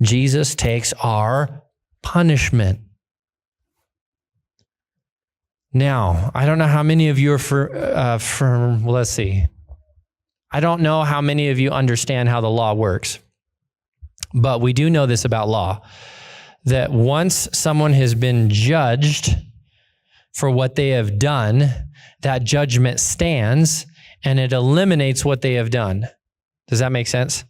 Jesus takes our punishment. Now, I don't know how many of you are let's see. I don't know how many of you understand how the law works, but we do know this about law, that once someone has been judged for what they have done, that judgment stands and it eliminates what they have done. Does that make sense?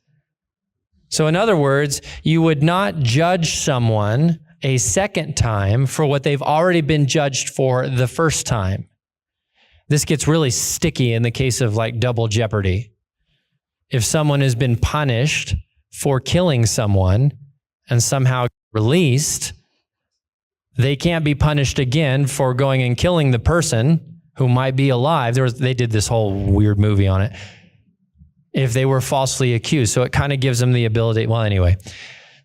So in other words, you would not judge someone a second time for what they've already been judged for the first time. This gets really sticky in the case of like double jeopardy. If someone has been punished for killing someone and somehow released, they can't be punished again for going and killing the person who might be alive. They did this whole weird movie on it. If they were falsely accused. So it kind of gives them the ability, well, anyway.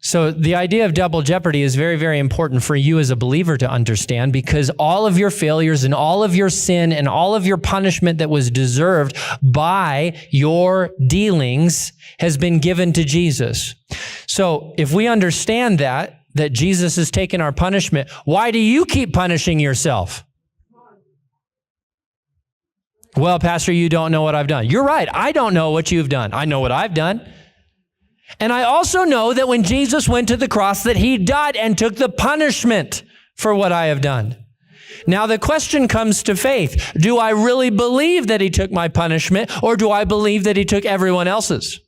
So the idea of double jeopardy is very, very important for you as a believer to understand, because all of your failures and all of your sin and all of your punishment that was deserved by your dealings has been given to Jesus. So if we understand that Jesus has taken our punishment, why do you keep punishing yourself? Well, Pastor, you don't know what I've done. You're right. I don't know what you've done. I know what I've done. And I also know that when Jesus went to the cross, that he died and took the punishment for what I have done. Now the question comes to faith. Do I really believe that he took my punishment, or do I believe that he took everyone else's?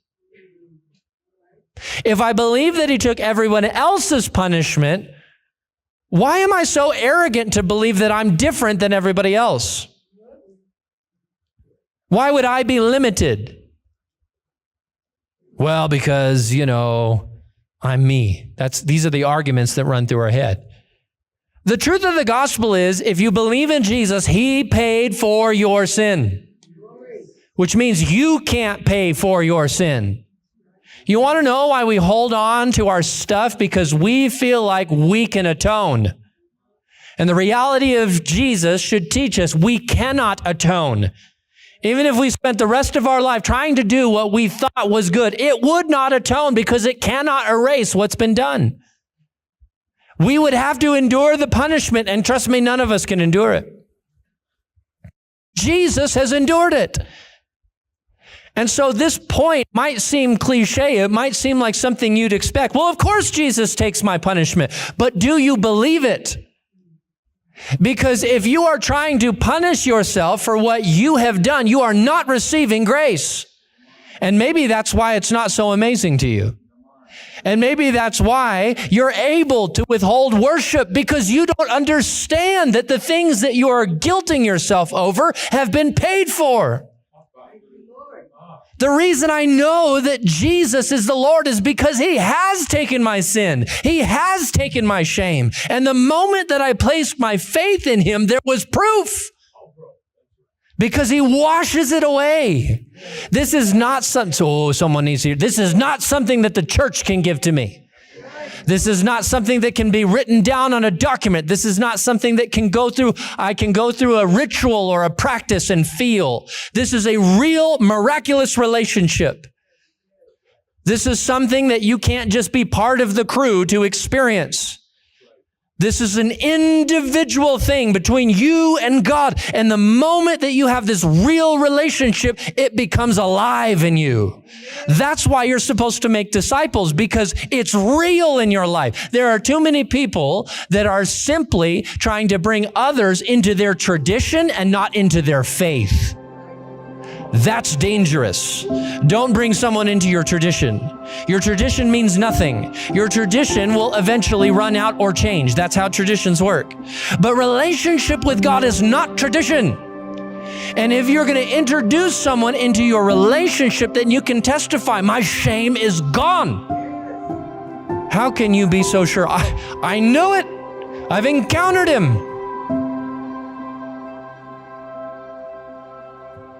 If I believe that he took everyone else's punishment, why am I so arrogant to believe that I'm different than everybody else? Why would I be limited? Well, because, I'm me. These are the arguments that run through our head. The truth of the gospel is, if you believe in Jesus, he paid for your sin, which means you can't pay for your sin. You want to know why we hold on to our stuff? Because we feel like we can atone. And the reality of Jesus should teach us we cannot atone. Even if we spent the rest of our life trying to do what we thought was good, it would not atone because it cannot erase what's been done. We would have to endure the punishment, and trust me, none of us can endure it. Jesus has endured it. And so this point might seem cliche. It might seem like something you'd expect. Well, of course Jesus takes my punishment, but do you believe it? Because if you are trying to punish yourself for what you have done, you are not receiving grace. And maybe that's why it's not so amazing to you. And maybe that's why you're able to withhold worship, because you don't understand that the things that you are guilting yourself over have been paid for. The reason I know that Jesus is the Lord is because he has taken my sin. He has taken my shame. And the moment that I placed my faith in him, there was proof. Because he washes it away. This is not something, someone needs to hear. This is not something that the church can give to me. This is not something that can be written down on a document. This is not something that I can go through a ritual or a practice and feel. This is a real miraculous relationship. This is something that you can't just be part of the crew to experience. This is an individual thing between you and God. And the moment that you have this real relationship, it becomes alive in you. That's why you're supposed to make disciples, because it's real in your life. There are too many people that are simply trying to bring others into their tradition and not into their faith. That's dangerous. Don't bring someone into your tradition. Your tradition means nothing. Your tradition will eventually run out or change. That's how traditions work. But relationship with God is not tradition. And if you're going to introduce someone into your relationship, then you can testify, my shame is gone. How can you be so sure? I know it. I've encountered him.